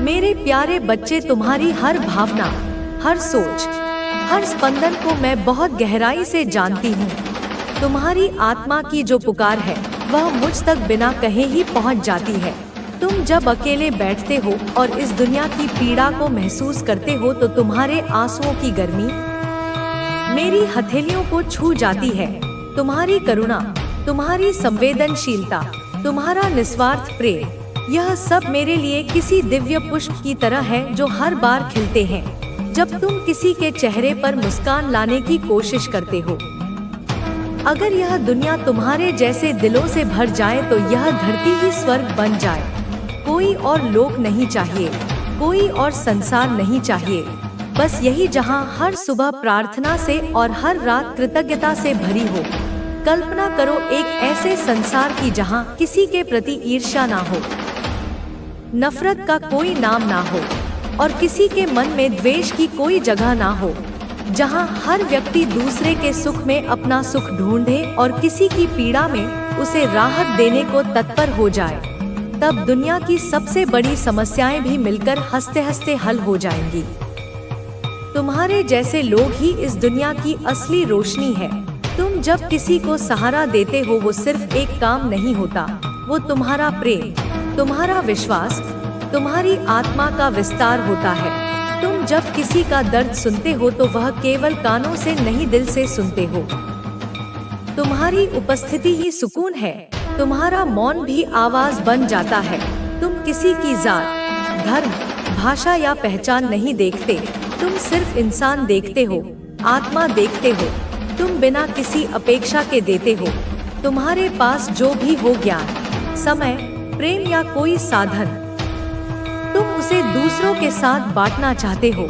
मेरे प्यारे बच्चे, तुम्हारी हर भावना, हर सोच, हर स्पंदन को मैं बहुत गहराई से जानती हूँ। तुम्हारी आत्मा की जो पुकार है वह मुझ तक बिना कहे ही पहुँच जाती है। तुम जब अकेले बैठते हो और इस दुनिया की पीड़ा को महसूस करते हो तो तुम्हारे आंसुओं की गर्मी मेरी हथेलियों को छू जाती है। तुम्हारी करुणा, तुम्हारी संवेदनशीलता, तुम्हारा निस्वार्थ प्रेम, यह सब मेरे लिए किसी दिव्य पुष्प की तरह है जो हर बार खिलते हैं जब तुम किसी के चेहरे पर मुस्कान लाने की कोशिश करते हो। अगर यह दुनिया तुम्हारे जैसे दिलों से भर जाए तो यह धरती ही स्वर्ग बन जाए। कोई और लोक नहीं चाहिए, कोई और संसार नहीं चाहिए, बस यही जहां हर सुबह प्रार्थना से और हर रात कृतज्ञता से भरी हो। कल्पना करो एक ऐसे संसार की जहां किसी के प्रति ईर्ष्या ना हो, नफरत का कोई नाम ना हो और किसी के मन में द्वेष की कोई जगह ना हो, जहां हर व्यक्ति दूसरे के सुख में अपना सुख ढूंढे और किसी की पीड़ा में उसे राहत देने को तत्पर हो जाए। तब दुनिया की सबसे बड़ी समस्याएं भी मिलकर हंसते हंसते हल हो जाएंगी। तुम्हारे जैसे लोग ही इस दुनिया की असली रोशनी है। तुम जब किसी को सहारा देते हो वो सिर्फ एक काम नहीं होता, वो तुम्हारा प्रेम, तुम्हारा विश्वास, तुम्हारी आत्मा का विस्तार होता है। तुम जब किसी का दर्द सुनते हो तो वह केवल कानों से नहीं दिल से सुनते हो। तुम्हारी उपस्थिति ही सुकून है। तुम्हारा मौन भी आवाज बन जाता है। तुम किसी की जात, धर्म, भाषा या पहचान नहीं देखते, तुम सिर्फ इंसान देखते हो, आत्मा देखते हो। तुम बिना किसी अपेक्षा के देते हो। तुम्हारे पास जो भी हो, ज्ञान, समय, प्रेम या कोई साधन, तुम उसे दूसरों के साथ बांटना चाहते हो।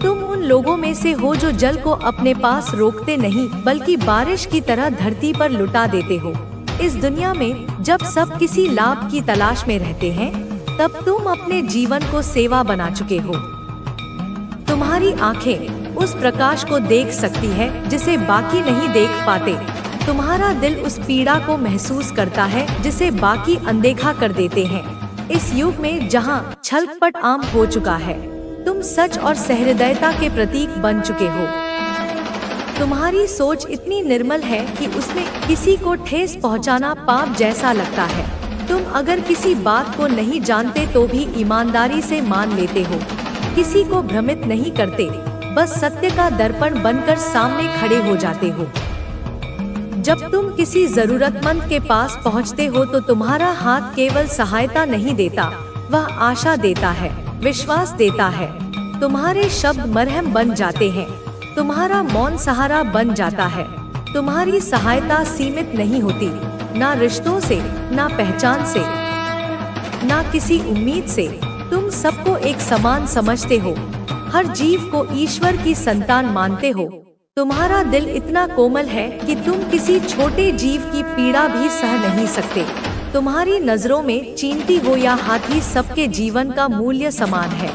तुम उन लोगों में से हो जो जल को अपने पास रोकते नहीं बल्कि बारिश की तरह धरती पर लुटा देते हो। इस दुनिया में जब सब किसी लाभ की तलाश में रहते हैं तब तुम अपने जीवन को सेवा बना चुके हो। तुम्हारी आंखें उस प्रकाश को देख सकती है जिसे बाकी नहीं देख पाते। तुम्हारा दिल उस पीड़ा को महसूस करता है जिसे बाकी अनदेखा कर देते हैं। इस युग में जहां छलकपट आम हो चुका है, तुम सच और सहृदयता के प्रतीक बन चुके हो। तुम्हारी सोच इतनी निर्मल है कि उसमें किसी को ठेस पहुंचाना पाप जैसा लगता है। तुम अगर किसी बात को नहीं जानते तो भी ईमानदारी से मान लेते हो, किसी को भ्रमित नहीं करते, बस सत्य का दर्पण बनकर सामने खड़े हो जाते हो। जब तुम किसी जरूरतमंद के पास पहुंचते हो तो तुम्हारा हाथ केवल सहायता नहीं देता, वह आशा देता है, विश्वास देता है। तुम्हारे शब्द मरहम बन जाते हैं, तुम्हारा मौन सहारा बन जाता है। तुम्हारी सहायता सीमित नहीं होती, ना रिश्तों से, ना पहचान से, ना किसी उम्मीद से। तुम सबको एक समान समझते हो, हर जीव को ईश्वर की संतान मानते हो। तुम्हारा दिल इतना कोमल है कि तुम किसी छोटे जीव की पीड़ा भी सह नहीं सकते। तुम्हारी नजरों में चींटी हो या हाथी, सबके जीवन का मूल्य समान है।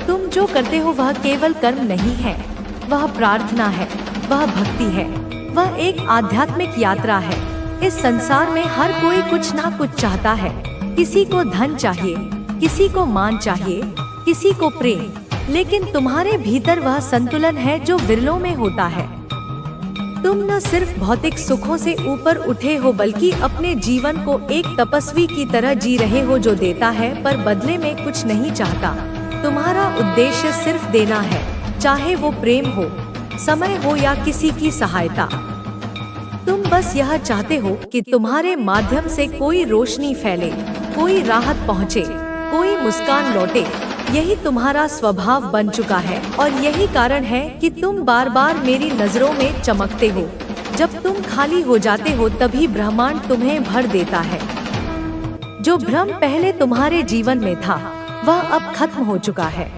तुम जो करते हो वह केवल कर्म नहीं है, वह प्रार्थना है, वह भक्ति है, वह एक आध्यात्मिक यात्रा है। इस संसार में हर कोई कुछ ना कुछ चाहता है। किसी को धन चाहिए, किसी को मान चाहिए, किसी को प्रेम, लेकिन तुम्हारे भीतर वह संतुलन है जो विरलों में होता है। तुम न सिर्फ भौतिक सुखों से ऊपर उठे हो बल्कि अपने जीवन को एक तपस्वी की तरह जी रहे हो जो देता है पर बदले में कुछ नहीं चाहता। तुम्हारा उद्देश्य सिर्फ देना है, चाहे वो प्रेम हो, समय हो या किसी की सहायता। तुम बस यह चाहते हो कि तुम्हारे माध्यम से कोई रोशनी फैले, कोई राहत पहुँचे, कोई मुस्कान लौटे। यही तुम्हारा स्वभाव बन चुका है और यही कारण है कि तुम बार बार मेरी नजरों में चमकते हो। जब तुम खाली हो जाते हो तभी ब्रह्मांड तुम्हें भर देता है। जो भ्रम पहले तुम्हारे जीवन में था वह अब खत्म हो चुका है।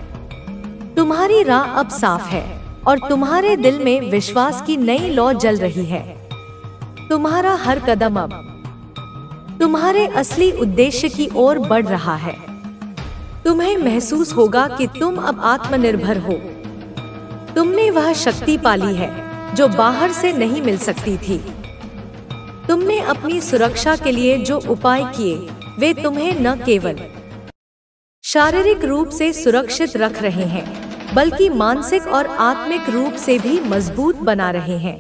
तुम्हारी राह अब साफ है और तुम्हारे दिल में विश्वास की नई लौ जल रही है। तुम्हारा हर कदम अब तुम्हारे असली उद्देश्य की ओर बढ़ रहा है। तुम्हें महसूस होगा कि तुम अब आत्मनिर्भर हो। तुमने वह शक्ति पाली है जो बाहर से नहीं मिल सकती थी। तुमने अपनी सुरक्षा के लिए जो उपाय किए वे तुम्हें न केवल शारीरिक रूप से सुरक्षित रख रहे हैं, बल्कि मानसिक और आत्मिक रूप से भी मजबूत बना रहे हैं।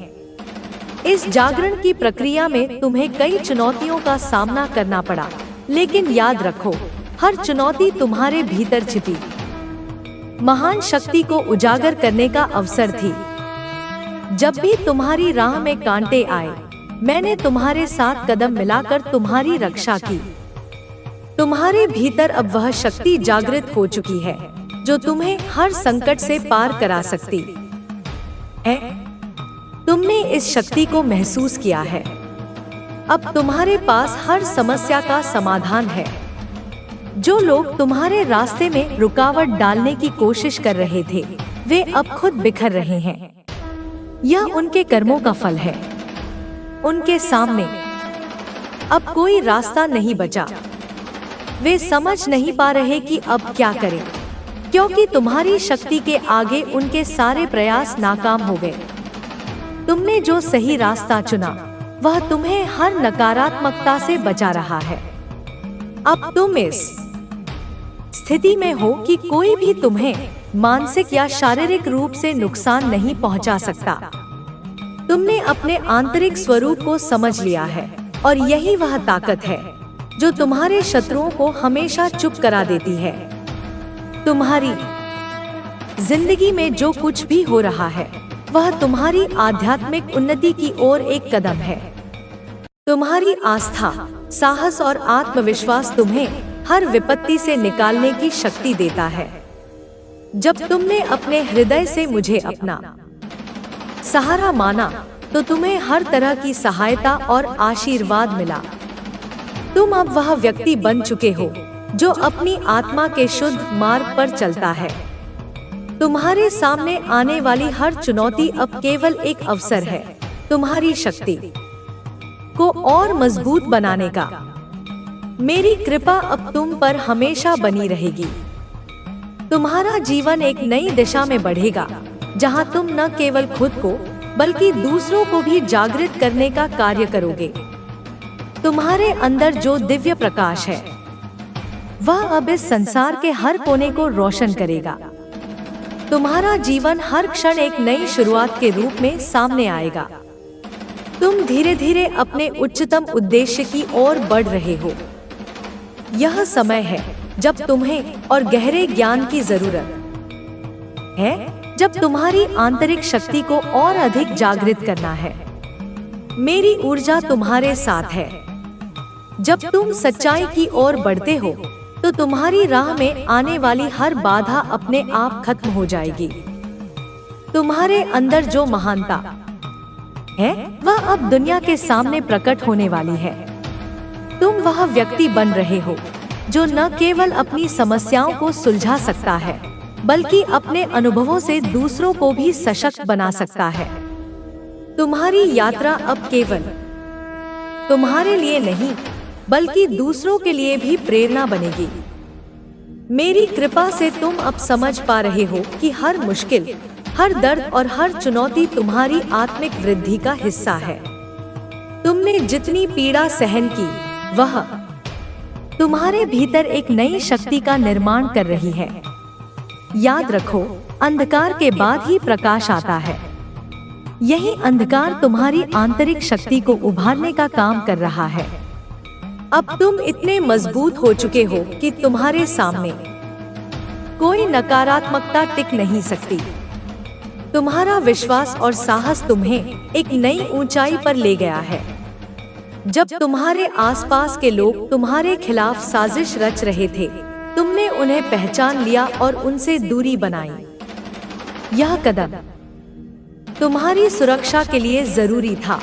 इस जागरण की प्रक्रिया में तुम्हें कई चुनौतियों का सामना करना पड़ा, लेकिन याद रखो, हर चुनौती तुम्हारे भीतर छिपी महान शक्ति को उजागर करने का अवसर थी। जब भी तुम्हारी राह में कांटे आए, मैंने तुम्हारे साथ कदम मिलाकर तुम्हारी रक्षा की। तुम्हारे भीतर अब वह शक्ति जागृत हो चुकी है जो तुम्हें हर संकट से पार करा सकती है। तुमने इस शक्ति को महसूस किया है। अब तुम्हारे पास हर समस्या का समाधान है। जो लोग तुम्हारे रास्ते में रुकावट डालने की कोशिश कर रहे थे, वे अब खुद बिखर रहे हैं। यह उनके कर्मों का फल है। उनके सामने अब कोई रास्ता नहीं बचा। वे समझ नहीं पा रहे कि अब क्या करें, क्योंकि तुम्हारी शक्ति के आगे उनके सारे प्रयास नाकाम हो गए। तुमने जो सही रास्ता चुना, वह तुम्हें हर नकारात्मकता से बचा रहा है। अब तुम इस स्थिति में हो कि कोई भी तुम्हें मानसिक या शारीरिक रूप से नुकसान नहीं पहुंचा सकता। तुमने अपने आंतरिक स्वरूप को समझ लिया है, और यही वह ताकत है जो तुम्हारे शत्रुओं को हमेशा चुप करा देती है। तुम्हारी जिंदगी में जो कुछ भी हो रहा है, वह तुम्हारी आध्यात्मिक उन्नति की ओर एक कदम है। तुम्हारी आस्था, साहस और आत्मविश्वास तुम्हें हर विपत्ति से निकालने की शक्ति देता है। जब तुमने अपने हृदय से मुझे अपना सहारा माना, तो तुम्हें हर तरह की सहायता और आशीर्वाद मिला। तुम अब वह व्यक्ति बन चुके हो जो अपनी आत्मा के शुद्ध मार्ग पर चलता है। तुम्हारे सामने आने वाली हर चुनौती अब केवल एक अवसर है तुम्हारी शक्ति को और मजबूत बनाने का। मेरी कृपा अब तुम पर हमेशा बनी रहेगी। तुम्हारा जीवन एक नई दिशा में बढ़ेगा, जहां तुम न केवल खुद को बल्कि दूसरों को भी जागृत करने का कार्य करोगे। तुम्हारे अंदर जो दिव्य प्रकाश है, वह अब इस संसार के हर कोने को रोशन करेगा। तुम्हारा जीवन हर क्षण एक नई शुरुआत के रूप में सामने आएगा। तुम धीरे धीरे अपने उच्चतम उद्देश्य की ओर बढ़ रहे हो। यह समय है जब तुम्हें और गहरे ज्ञान की जरूरत है, जब तुम्हारी आंतरिक शक्ति को और अधिक जागृत करना है। मेरी ऊर्जा तुम्हारे साथ है। जब तुम सच्चाई की ओर बढ़ते हो, तो तुम्हारी राह में आने वाली हर बाधा अपने आप खत्म हो जाएगी। तुम्हारे अंदर जो महानता है, वह अब दुनिया के सामने प्रकट होने वाली है। तुम वह व्यक्ति बन रहे हो जो न केवल अपनी समस्याओं को सुलझा सकता है, बल्कि अपने अनुभवों से दूसरों को भी सशक्त बना सकता है। तुम्हारी यात्रा अब केवल तुम्हारे लिए नहीं, बल्कि दूसरों के लिए भी प्रेरणा बनेगी। मेरी कृपा से तुम अब समझ पा रहे हो कि हर मुश्किल, हर दर्द और हर चुनौती तुम्हारी आत्मिक वृद्धि का हिस्सा है। तुमने जितनी पीड़ा सहन की, वह तुम्हारे भीतर एक नई शक्ति का निर्माण कर रही है। याद रखो, अंधकार के बाद ही प्रकाश आता है। यही अंधकार तुम्हारी आंतरिक शक्ति को उभारने का काम कर रहा है। अब तुम इतने मजबूत हो चुके हो कि तुम्हारे सामने कोई नकारात्मकता टिक नहीं सकती। तुम्हारा विश्वास और साहस तुम्हें एक नई ऊंचाई पर ले गया है। जब तुम्हारे आसपास के लोग तुम्हारे खिलाफ साजिश रच रहे थे, तुमने उन्हें पहचान लिया और उनसे दूरी बनाई। यह कदम तुम्हारी सुरक्षा के लिए जरूरी था।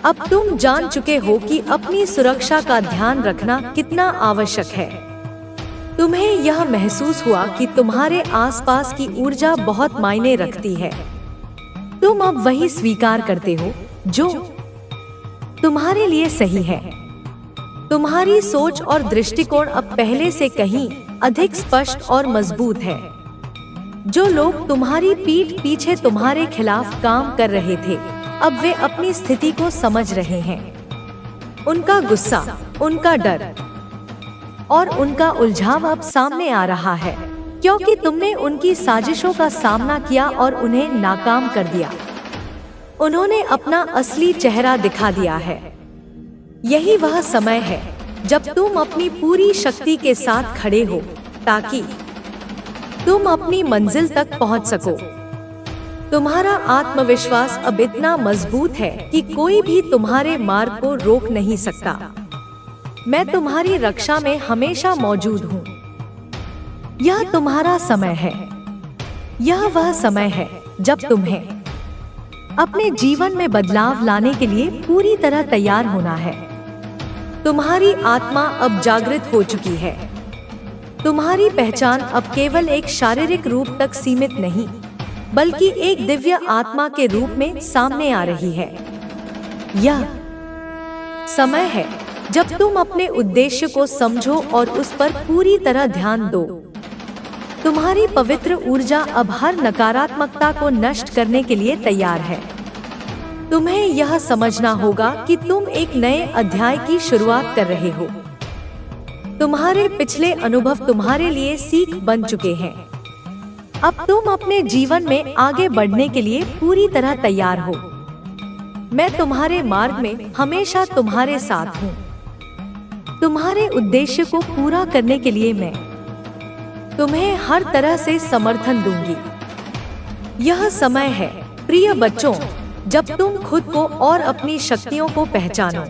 अब तुम जान चुके हो कि अपनी सुरक्षा का ध्यान रखना कितना आवश्यक है। तुम्हें यह महसूस हुआ कि तुम्हारे आसपास की ऊर्जा बहुत मायने रखती है। तुम अब वही स्वीकार करते हो जो तुम्हारे लिए सही है। तुम्हारी सोच और दृष्टिकोण अब पहले से कहीं अधिक स्पष्ट और मजबूत है। जो लोग तुम्हारी पीठ पीछे तुम्हारे खिलाफ काम कर रहे थे, अब वे अपनी स्थिति को समझ रहे हैं। उनका गुस्सा, उनका डर और उनका उलझाव अब सामने आ रहा है, क्योंकि तुमने उनकी साजिशों का सामना किया और उन्हें नाकाम कर दिया। उन्होंने अपना असली चेहरा दिखा दिया है। यही वह समय है जब तुम अपनी पूरी शक्ति के साथ खड़े हो, ताकि तुम अपनी मंजिल तक पहुंच सको। तुम्हारा आत्मविश्वास अब इतना मजबूत है कि कोई भी तुम्हारे मार्ग को रोक नहीं सकता। मैं तुम्हारी रक्षा में हमेशा मौजूद हूँ। यह तुम्हारा समय है। यह वह समय है जब तुम्हें अपने जीवन में बदलाव लाने के लिए पूरी तरह तैयार होना है। तुम्हारी आत्मा अब जागृत हो चुकी है। तुम्हारी पहचान अब केवल एक शारीरिक रूप तक सीमित नहीं, बल्कि एक दिव्य आत्मा के रूप में सामने आ रही है। यह समय है जब तुम अपने उद्देश्य को समझो और उस पर पूरी तरह ध्यान दो। तुम्हारी पवित्र ऊर्जा अब हर नकारात्मकता को नष्ट करने के लिए तैयार है। तुम्हें यह समझना होगा कि तुम एक नए अध्याय की शुरुआत कर रहे हो। तुम्हारे पिछले अनुभव तुम्हारे लिए सीख बन चुके हैं। अब तुम अपने जीवन में आगे बढ़ने के लिए पूरी तरह तैयार हो। मैं तुम्हारे मार्ग में हमेशा तुम्हारे साथ हूँ। तुम्हारे उद्देश्य को पूरा करने के लिए मैं तुम्हें हर तरह से समर्थन दूंगी। यह समय है प्रिय बच्चों, जब तुम खुद को और अपनी शक्तियों को पहचानो।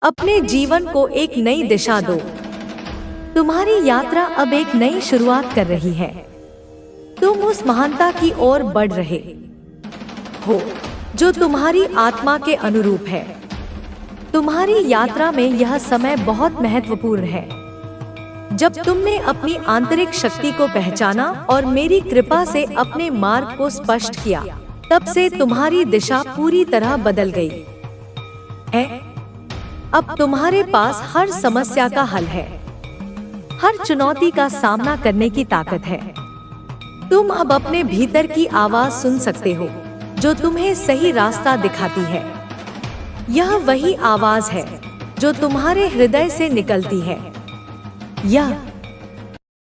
अपने जीवन को एक नई दिशा दो। तुम्हारी यात्रा अब एक नई शुरुआत कर रही है। तुम उस महानता की ओर बढ़ रहे हो जो तुम्हारी आत्मा के अनुरूप है। तुम्हारी यात्रा में यह समय बहुत महत्वपूर्ण है। जब तुमने अपनी आंतरिक शक्ति को पहचाना और मेरी कृपा से अपने मार्ग को स्पष्ट किया, तब से तुम्हारी दिशा पूरी तरह बदल गई है। अब तुम्हारे पास हर समस्या का हल है। हर चुनौती का सामना करने की ताकत है। तुम अब अपने भीतर की आवाज सुन सकते हो जो तुम्हें सही रास्ता दिखाती है। यह वही आवाज है जो तुम्हारे हृदय से निकलती है। यह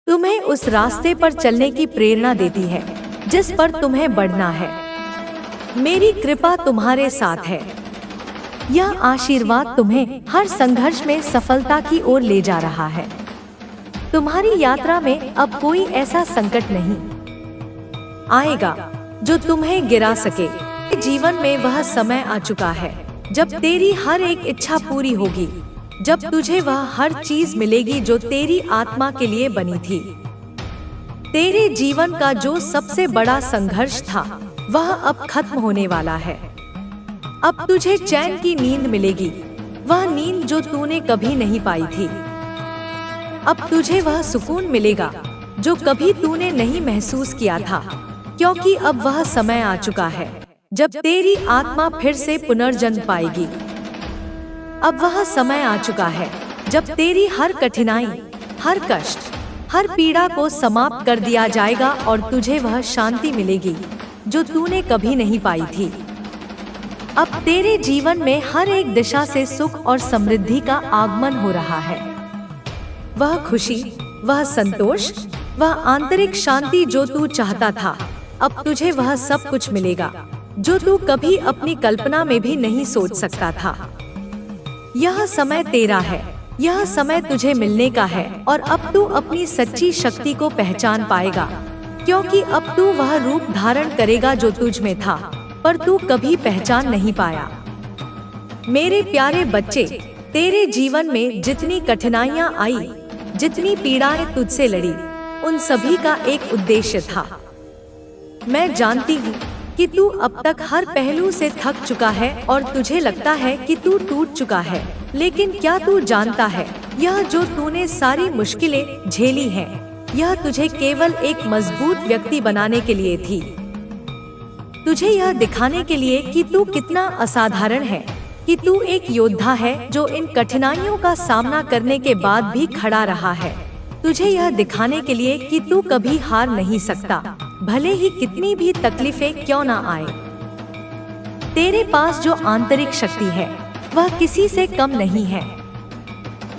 तुम्हें उस रास्ते पर चलने की प्रेरणा देती है जिस पर तुम्हें बढ़ना है। मेरी कृपा तुम्हारे साथ है। यह आशीर्वाद तुम्हें हर संघर्ष में सफलता की ओर ले जा रहा है। तुम्हारी यात्रा में अब कोई ऐसा संकट नहीं आएगा जो तुम्हें गिरा सके। जीवन में वह समय आ चुका है जब तेरी हर एक इच्छा पूरी होगी, जब तुझे वह हर चीज मिलेगी जो तेरी आत्मा के लिए बनी थी। तेरे जीवन का जो सबसे बड़ा संघर्ष था वह अब खत्म होने वाला है। अब तुझे चैन की नींद मिलेगी, वह नींद जो तूने कभी नहीं पाई थी। अब तुझे वह सुकून मिलेगा जो कभी तूने नहीं महसूस किया था, क्योंकि अब वह समय आ चुका है जब तेरी आत्मा फिर से पुनर्जन्म पाएगी। अब वह समय आ चुका है जब तेरी हर कठिनाई, हर कष्ट, हर पीड़ा को समाप्त कर दिया जाएगा और तुझे वह शांति मिलेगी जो तूने कभी नहीं पाई थी। अब तेरे जीवन में हर एक दिशा से सुख और समृद्धि का आगमन हो रहा है। वह खुशी, वह संतोष, वह आंतरिक शांति जो तू चाहता था, अब तुझे वह सब कुछ मिलेगा जो तू कभी अपनी कल्पना में भी नहीं सोच सकता था। यह समय तेरा है। यह समय तुझे मिलने का है और अब तू अपनी सच्ची शक्ति को पहचान पाएगा, क्योंकि अब तू वह रूप धारण करेगा जो तुझ में था पर तू कभी पहचान नहीं पाया। मेरे प्यारे बच्चे, तेरे जीवन में जितनी कठिनाइयां आई, जितनी पीड़ाएं तुझसे लड़ी, उन सभी का एक उद्देश्य था। मैं जानती हूँ कि तू अब तक हर पहलू से थक चुका है और तुझे लगता है कि तू टूट चुका है, लेकिन क्या तू जानता है, यह जो तूने सारी मुश्किलें झेली हैं, यह तुझे केवल एक मजबूत व्यक्ति बनाने के लिए थी। तुझे यह दिखाने के लिए कि तू कितना असाधारण है, कि तू एक योद्धा है जो इन कठिनाइयों का सामना करने के बाद भी खड़ा रहा है। तुझे यह दिखाने के लिए कि तू कभी हार नहीं सकता, भले ही कितनी भी तकलीफें क्यों ना आए। तेरे पास जो आंतरिक शक्ति है वह किसी से कम नहीं है।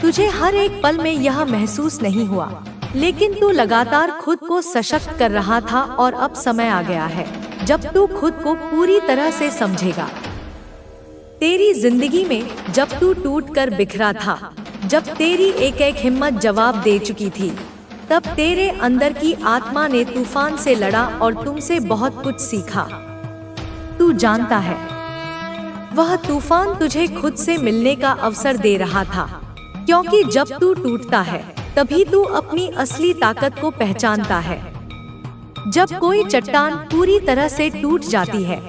तुझे हर एक पल में यह महसूस नहीं हुआ, लेकिन तू लगातार खुद को सशक्त कर रहा था और अब समय आ गया है जब तू खुद को पूरी तरह से समझेगा। तेरी जिंदगी में जब तू टूट कर बिखरा था, जब तेरी एक एक हिम्मत जवाब दे चुकी थी, तब तेरे अंदर की आत्मा ने तूफान से लड़ा और तुमसे बहुत कुछ सीखा। तू जानता है, वह तूफान तुझे खुद से मिलने का अवसर दे रहा था, क्योंकि जब तू टूटता है तभी तू अपनी असली ताकत को पहचानता है। जब कोई चट्टान पूरी तरह से टूट जाती है,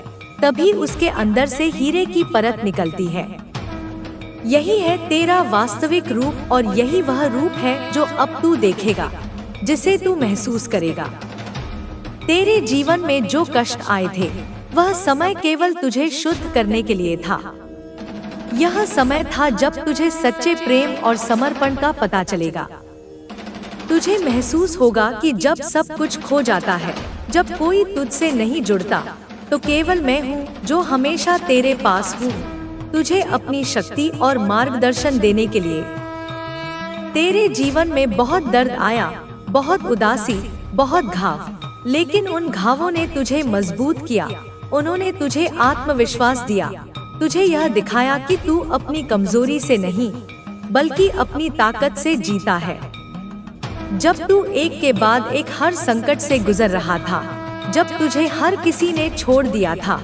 तभी उसके अंदर से हीरे की परत निकलती है। यही है तेरा वास्तविक रूप और यही वह रूप है जो अब तू देखेगा, जिसे तू महसूस करेगा। तेरे जीवन में जो कष्ट आए थे, वह समय केवल तुझे शुद्ध करने के लिए था। यह समय था जब तुझे सच्चे प्रेम और समर्पण का पता चलेगा। तुझे महसूस होगा कि जब सब कुछ खो जाता है, जब कोई तुझसे नहीं जुड़ता, तो केवल मैं हूँ जो हमेशा तेरे पास हूँ, तुझे अपनी शक्ति और मार्गदर्शन देने के लिए। तेरे जीवन में बहुत दर्द आया, बहुत उदासी, बहुत घाव, लेकिन उन घावों ने तुझे मजबूत किया। उन्होंने तुझे आत्मविश्वास दिया, तुझे यह दिखाया कि तू अपनी कमजोरी से नहीं, बल्कि अपनी ताकत से जीता है। जब तू एक के बाद एक हर संकट से गुजर रहा था, जब तुझे हर किसी ने छोड़ दिया था,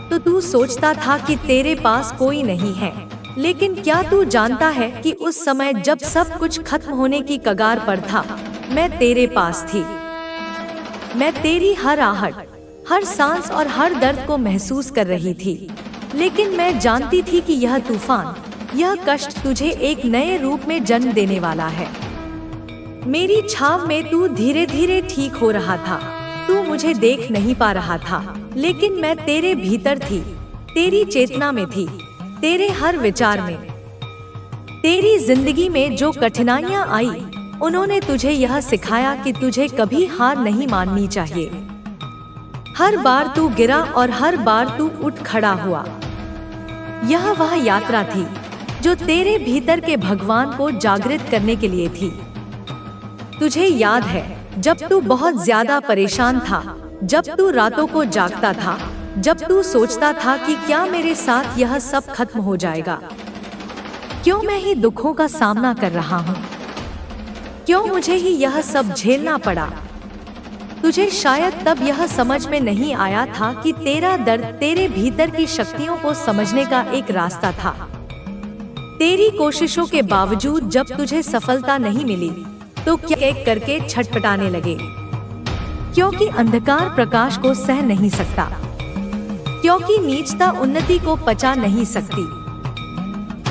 तो तू सोचता था कि तेरे पास कोई नहीं है। लेकिन क्या तू जानता है कि उस समय जब सब कुछ खत्म होने की कगार पर था, मैं तेरे पास थी। मैं तेरी हर आहट, हर सांस और हर दर्द को महसूस कर रही थी, लेकिन मैं जानती थी कि यह तूफान, यह कष्ट तुझे एक नए रूप में जन्म देने वाला है। मेरी छाव में तू धीरे धीरे ठीक हो रहा था। तू मुझे देख नहीं पा रहा था, लेकिन मैं तेरे भीतर थी, तेरी चेतना में थी, तेरे हर विचार में। तेरी जिंदगी में जो कठिनाइयां आई, उन्होंने तुझे यह सिखाया कि तुझे कभी हार नहीं माननी चाहिए। हर बार तू गिरा और हर बार तू उठ खड़ा हुआ। यह वह यात्रा थी जो तेरे भीतर के भगवान को जागृत करने के लिए थी। तुझे याद है, जब तू बहुत ज्यादा परेशान था, जब तू रातों को जागता था, जब तू सोचता था कि क्या मेरे साथ यह सब खत्म हो जाएगा? क्यों मैं ही दुखों का सामना कर रहा हूँ? क्यों मुझे ही यह सब झेलना पड़ा? तुझे शायद तब यह समझ में नहीं आया था कि तेरा दर्द तेरे भीतर की शक्तियों को समझने का एक रास्ता था। तेरी कोशिशों के बावजूद जब तुझे सफलता नहीं मिली, तो क्या एक करके छटपटाने लगे, क्योंकि अंधकार प्रकाश को सह नहीं सकता, क्योंकि नीचता उन्नति को पचा नहीं सकती,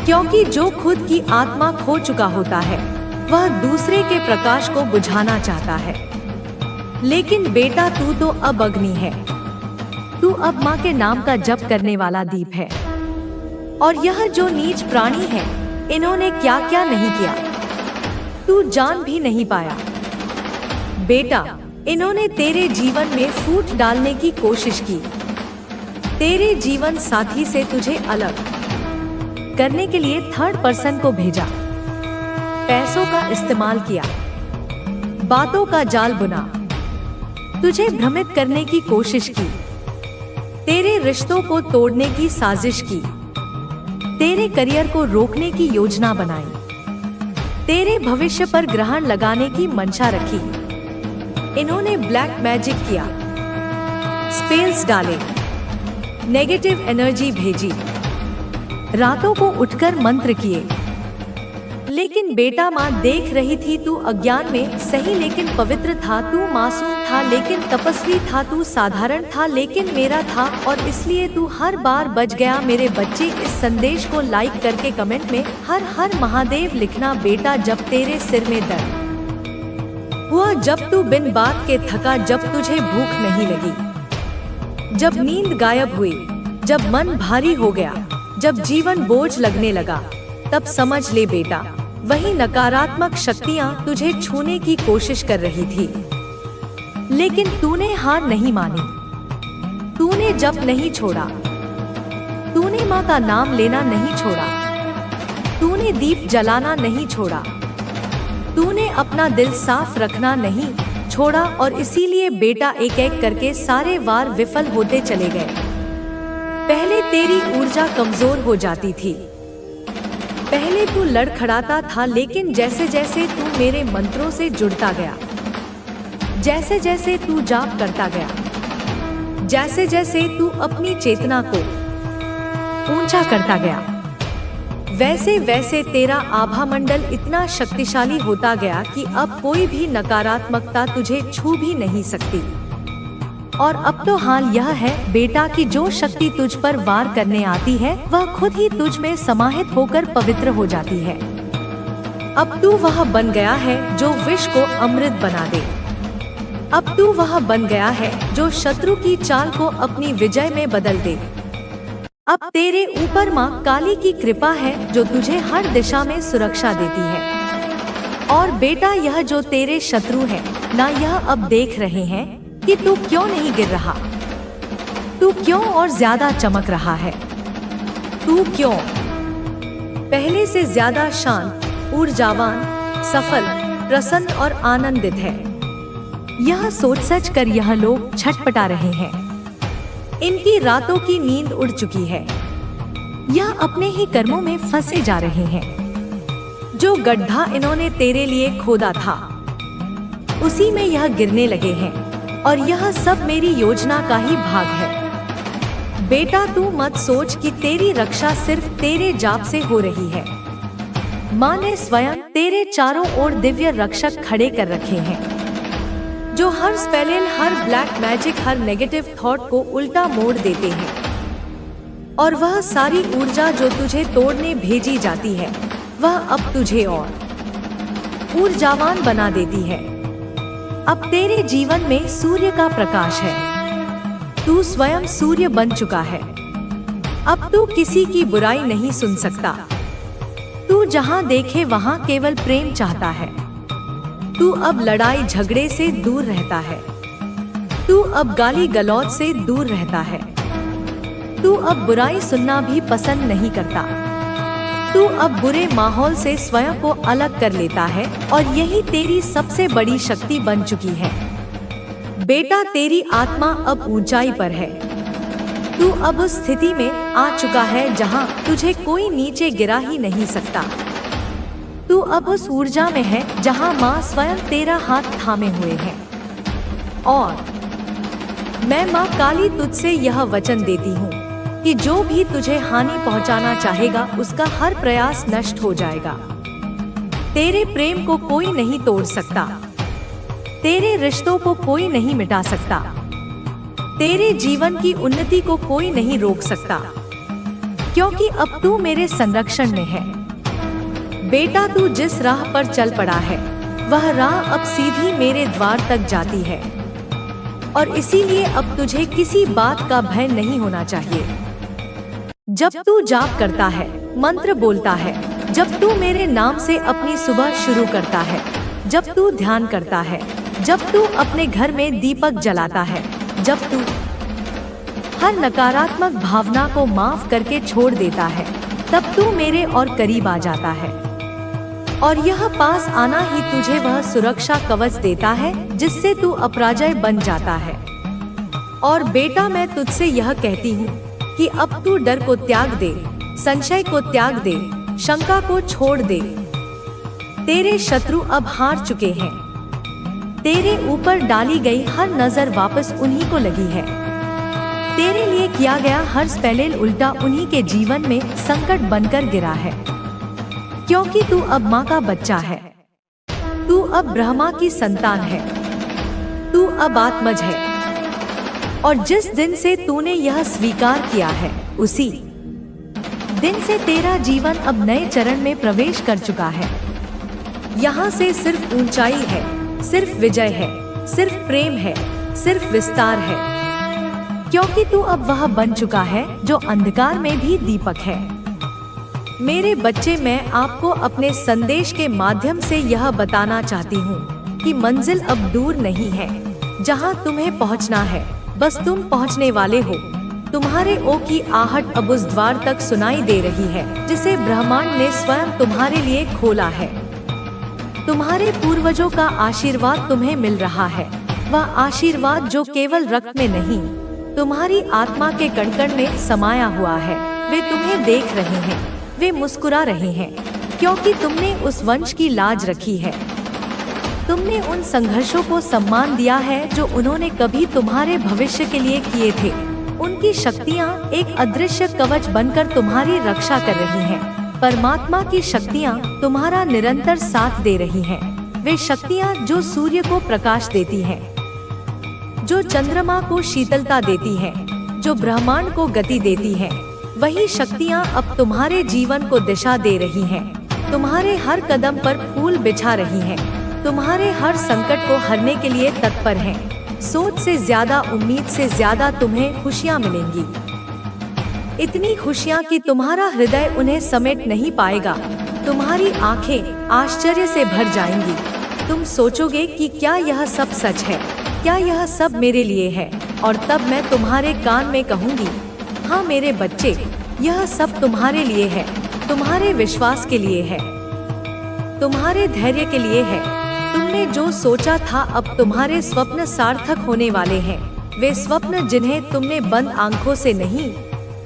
क्योंकि जो खुद की आत्मा खो चुका होता है, वह दूसरे के प्रकाश को बुझाना चाहता है। लेकिन बेटा, तू तो अब अग्नि है। तू अब माँ के नाम का जप करने वाला दीप है। और यह जो नीच प्राणी है, इन्होंने क्या क्या नहीं किया, तू जान भी नहीं पाया। बेटा, इन्होंने तेरे जीवन में फूट डालने की कोशिश की, तेरे जीवन साथी से तुझे अलग करने के लिए थर्ड पर्सन को भेजा, पैसों का इस्तेमाल किया, बातों का जाल बुना, तुझे भ्रमित करने की कोशिश की, तेरे रिश्तों को तोड़ने की साजिश की, तेरे करियर को रोकने की योजना बनाई, तेरे भविष्य पर ग्रहण लगाने की मंशा रखी। इन्होंने ब्लैक मैजिक किया, स्पेल्स डाले, नेगेटिव एनर्जी भेजी, रातों को उठकर मंत्र किए। लेकिन बेटा, माँ देख रही थी, तू अज्ञान में सही लेकिन पवित्र था, तू मासूम था लेकिन तपस्वी था, तू साधारण था लेकिन मेरा था, और इसलिए तू हर बार बच गया। मेरे बच्चे, इस संदेश को लाइक करके कमेंट में हर हर महादेव लिखना। बेटा, जब तेरे सिर में दर्द हुआ, जब तू बिन बात के थका, जब तुझे भूख नहीं लगी, जब नींद गायब हुई, जब मन भारी हो गया, जब जीवन बोझ लगने लगा, तब समझ ले बेटा, वही नकारात्मक शक्तियां तुझे छूने की कोशिश कर रही थी, लेकिन तूने हार नहीं मानी, तूने जप नहीं छोड़ा, तूने माँ का नाम लेना नहीं छोड़ा, तूने दीप जलाना नहीं छोड़ा, तूने अपना दिल साफ रखना नहीं छोड़ा, और इसीलिए बेटा एक एक करके सारे वार विफल होते चले गए। पहले तेरी ऊर्जा कमजोर हो जाती थी, पहले तू लड़खड़ाता था, लेकिन जैसे जैसे तू मेरे मंत्रों से जुड़ता गया, जैसे जैसे तू जाप करता गया, जैसे जैसे तू अपनी चेतना को ऊंचा करता गया, वैसे वैसे तेरा आभा मंडल इतना शक्तिशाली होता गया कि अब कोई भी नकारात्मकता तुझे छू भी नहीं सकती। और अब तो हाल यह है बेटा कि जो शक्ति तुझ पर वार करने आती है वह खुद ही तुझ में समाहित होकर पवित्र हो जाती है। अब तू वह बन गया है जो विष को अमृत बना दे। अब तू वह बन गया है जो शत्रु की चाल को अपनी विजय में बदल दे। अब तेरे ऊपर माँ काली की कृपा है जो तुझे हर दिशा में सुरक्षा देती है। और बेटा यह जो तेरे शत्रु हैं ना यह अब देख रहे हैं कि तू क्यों नहीं गिर रहा, तू क्यों और ज्यादा चमक रहा है, तू क्यों पहले से ज्यादा शांत, ऊर्जावान, सफल, प्रसन्न और आनंदित है। यह सोच सच कर यह लोग छटपटा रहे हैं। इनकी रातों की नींद उड़ चुकी है। यह अपने ही कर्मों में फंसे जा रहे हैं। जो गड्ढा इन्होंने तेरे लिए खोदा था उसी में यह गिरने लगे हैं, और यह सब मेरी योजना का ही भाग है। बेटा तू मत सोच कि तेरी रक्षा सिर्फ तेरे जाप से हो रही है। माँ ने स्वयं तेरे चारों ओर दिव्य रक्षक खड़े कर रखे हैं जो हर स्पेल, हर ब्लैक मैजिक, हर नेगेटिव थॉट को उल्टा मोड़ देते हैं। और वह सारी ऊर्जा जो तुझे तोड़ने भेजी जाती है वह अब तुझे और ऊर्जावान बना देती है। अब तेरे जीवन में सूर्य का प्रकाश है। तू स्वयं सूर्य बन चुका है। अब तू किसी की बुराई नहीं सुन सकता। तू जहां देखे वहां केवल प्रेम चाहता है। तू अब लड़ाई झगड़े से दूर रहता है। तू अब गाली गलौज से दूर रहता है। तू अब बुराई सुनना भी पसंद नहीं करता। तू अब बुरे माहौल से स्वयं को अलग कर लेता है, और यही तेरी सबसे बड़ी शक्ति बन चुकी है। बेटा तेरी आत्मा अब ऊंचाई पर है। तू अब उस स्थिति में आ चुका है जहां तुझे कोई नीचे गिरा ही नहीं सकता। तू अब उस ऊर्जा में है जहां माँ स्वयं तेरा हाथ थामे हुए हैं। और मैं माँ काली तुझसे यह वचन देती हूँ कि जो भी तुझे हानि पहुंचाना चाहेगा उसका हर प्रयास नष्ट हो जाएगा। तेरे प्रेम को कोई नहीं तोड़ सकता। तेरे रिश्तों को कोई नहीं मिटा सकता। तेरे जीवन की उन्नति को कोई नहीं रोक सकता, क्योंकि अब तू मेरे संरक्षण में है। बेटा तू जिस राह पर चल पड़ा है वह राह अब सीधी मेरे द्वार तक जाती है, और इसीलिए अब तुझे किसी बात का भय नहीं होना चाहिए। जब तू जाप करता है, मंत्र बोलता है, जब तू मेरे नाम से अपनी सुबह शुरू करता है, जब तू ध्यान करता है, जब तू अपने घर में दीपक जलाता है, जब तू हर नकारात्मक भावना को माफ करके छोड़ देता है, तब तू मेरे और करीब आ जाता है। और यह पास आना ही तुझे वह सुरक्षा कवच देता है जिससे तू अपराजय बन जाता है। और बेटा मैं तुझसे यह कहती हूँ कि अब तू डर को त्याग दे, संशय को त्याग दे, शंका को छोड़ दे। तेरे शत्रु अब हार चुके हैं। तेरे ऊपर डाली गई हर नजर वापस उन्हीं को लगी है। तेरे लिए किया गया हर स्पेल उल्टा उन्हीं के जीवन में संकट बनकर गिरा है, क्योंकि तू अब माँ का बच्चा है। तू अब ब्रह्मा की संतान है। तू अब आत्मज है। और जिस दिन से तूने यह स्वीकार किया है उसी दिन से तेरा जीवन अब नए चरण में प्रवेश कर चुका है। यहाँ से सिर्फ ऊंचाई है, सिर्फ विजय है, सिर्फ प्रेम है, सिर्फ विस्तार है, क्योंकि तू अब वह बन चुका है जो अंधकार में भी दीपक है। मेरे बच्चे मैं आपको अपने संदेश के माध्यम से यह बताना चाहती हूँ कि मंजिल अब दूर नहीं है। जहाँ तुम्हें पहुँचना है बस तुम पहुँचने वाले हो। तुम्हारे ओ की आहट अब उस द्वार तक सुनाई दे रही है जिसे ब्रह्मांड ने स्वयं तुम्हारे लिए खोला है। तुम्हारे पूर्वजों का आशीर्वाद तुम्हें मिल रहा है, वह आशीर्वाद जो केवल रक्त में नहीं, तुम्हारी आत्मा के कण-कण में समाया हुआ है। वे तुम्हें देख रहे हैं, वे मुस्कुरा रहे हैं, क्योंकि तुमने उस वंश की लाज रखी है। तुमने उन संघर्षों को सम्मान दिया है जो उन्होंने कभी तुम्हारे भविष्य के लिए किए थे। उनकी शक्तियाँ एक अदृश्य कवच बनकर तुम्हारी रक्षा कर रही हैं। परमात्मा की शक्तियाँ तुम्हारा निरंतर साथ दे रही हैं। वे शक्तियाँ जो सूर्य को प्रकाश देती हैं, जो चंद्रमा को शीतलता देती हैं, जो ब्रह्मांड को गति देती हैं, वही शक्तियाँ अब तुम्हारे जीवन को दिशा दे रही हैं। तुम्हारे हर कदम पर फूल बिछा रही हैं, तुम्हारे हर संकट को हरने के लिए तत्पर हैं। सोच से ज्यादा, उम्मीद से ज्यादा तुम्हें खुशियाँ मिलेंगी। इतनी खुशियाँ कि तुम्हारा हृदय उन्हें समेट नहीं पाएगा। तुम्हारी आंखें आश्चर्य से भर जाएंगी। तुम सोचोगे कि क्या यह सब सच है, क्या यह सब मेरे लिए है? और तब मैं तुम्हारे कान में कहूँगी, हाँ मेरे बच्चे, यह सब तुम्हारे लिए है, तुम्हारे विश्वास के लिए है, तुम्हारे धैर्य के लिए है। तुमने जो सोचा था अब तुम्हारे स्वप्न सार्थक होने वाले हैं। वे स्वप्न जिन्हें तुमने बंद आंखों से नहीं,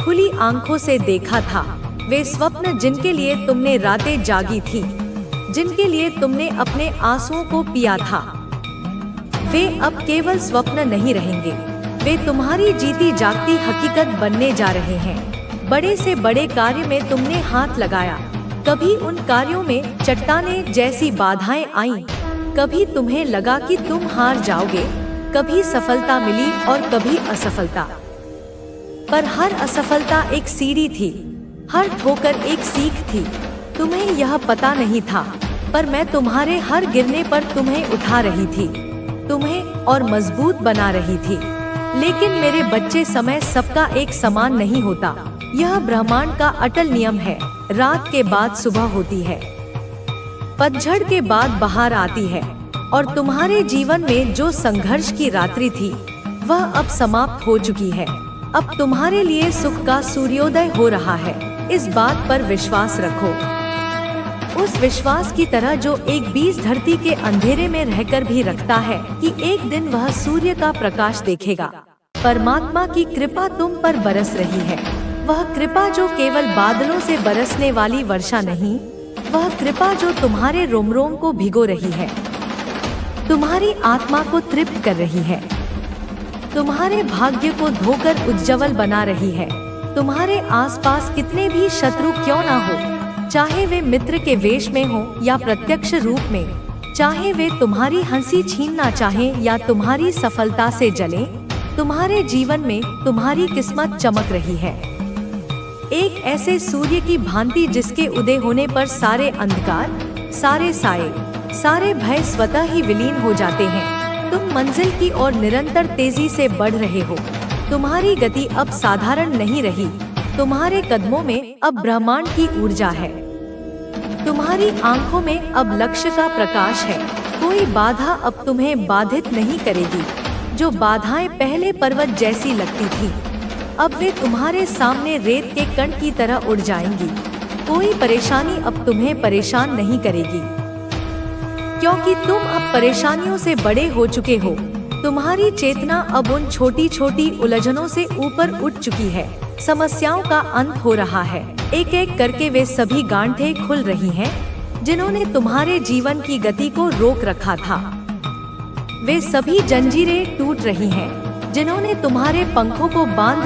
खुली आंखों से देखा था, वे स्वप्न जिनके लिए तुमने रातें जागी थी, जिनके लिए तुमने अपने आंसुओं को पिया था, वे अब केवल स्वप्न नहीं रहेंगे। वे तुम्हारी जीती जागती हकीकत बनने जा रहे हैं। बड़े से बड़े कार्य में तुमने हाथ लगाया, कभी उन कार्यों में चट्टानें जैसी बाधाएं आईं, कभी तुम्हें लगा कि तुम हार जाओगे, कभी सफलता मिली और कभी असफलता। पर हर असफलता एक सीढ़ी थी, हर ठोकर एक सीख थी। तुम्हें यह पता नहीं था, पर मैं तुम्हारे हर गिरने पर तुम्हें उठा रही थी, तुम्हें और मजबूत बना रही थी। लेकिन मेरे बच्चे, समय सबका एक समान नहीं होता। यह ब्रह्मांड का अटल नियम है। रात के बाद सुबह होती है, पतझड़ के बाद बहार आती है, और तुम्हारे जीवन में जो संघर्ष की रात्रि थी वह अब समाप्त हो चुकी है। अब तुम्हारे लिए सुख का सूर्योदय हो रहा है। इस बात पर विश्वास रखो, उस विश्वास की तरह जो एक बीज धरती के अंधेरे में रहकर भी रखता है कि एक दिन वह सूर्य का प्रकाश देखेगा। परमात्मा की कृपा तुम पर बरस रही है, वह कृपा जो केवल बादलों से बरसने वाली वर्षा नहीं, वह कृपा जो तुम्हारे रोम रोम को भिगो रही है, तुम्हारी आत्मा को तृप्त कर रही है, तुम्हारे भाग्य को धोकर उज्जवल बना रही है। तुम्हारे आसपास कितने भी शत्रु क्यों ना हो, चाहे वे मित्र के वेश में हो या प्रत्यक्ष रूप में, चाहे वे तुम्हारी हंसी छीनना चाहें या तुम्हारी सफलता से जलें, तुम्हारे जीवन में तुम्हारी किस्मत चमक रही है, एक ऐसे सूर्य की भांति जिसके उदय होने पर सारे अंधकार, सारे साए, सारे भय स्वतः ही विलीन हो जाते हैं। तुम मंजिल की ओर निरंतर तेजी से बढ़ रहे हो। तुम्हारी गति अब साधारण नहीं रही, तुम्हारे कदमों में अब ब्रह्मांड की ऊर्जा है, तुम्हारी आंखों में अब लक्ष्य का प्रकाश है। कोई बाधा अब तुम्हें बाधित नहीं करेगी। जो बाधाएं पहले पर्वत जैसी लगती थी, अब वे तुम्हारे सामने रेत के कण की तरह उड़ जाएंगी। कोई परेशानी अब तुम्हें परेशान नहीं करेगी, क्योंकि तुम अब परेशानियों से बड़े हो चुके हो। तुम्हारी चेतना अब उन छोटी छोटी उलझनों से ऊपर उठ चुकी है। समस्याओं का अंत हो रहा है। एक एक करके वे सभी गांठें खुल रही हैं, जिन्होंने तुम्हारे जीवन की गति को रोक रखा था। वे सभी जंजीरें टूट रही हैं, जिन्होंने तुम्हारे पंखों को बांध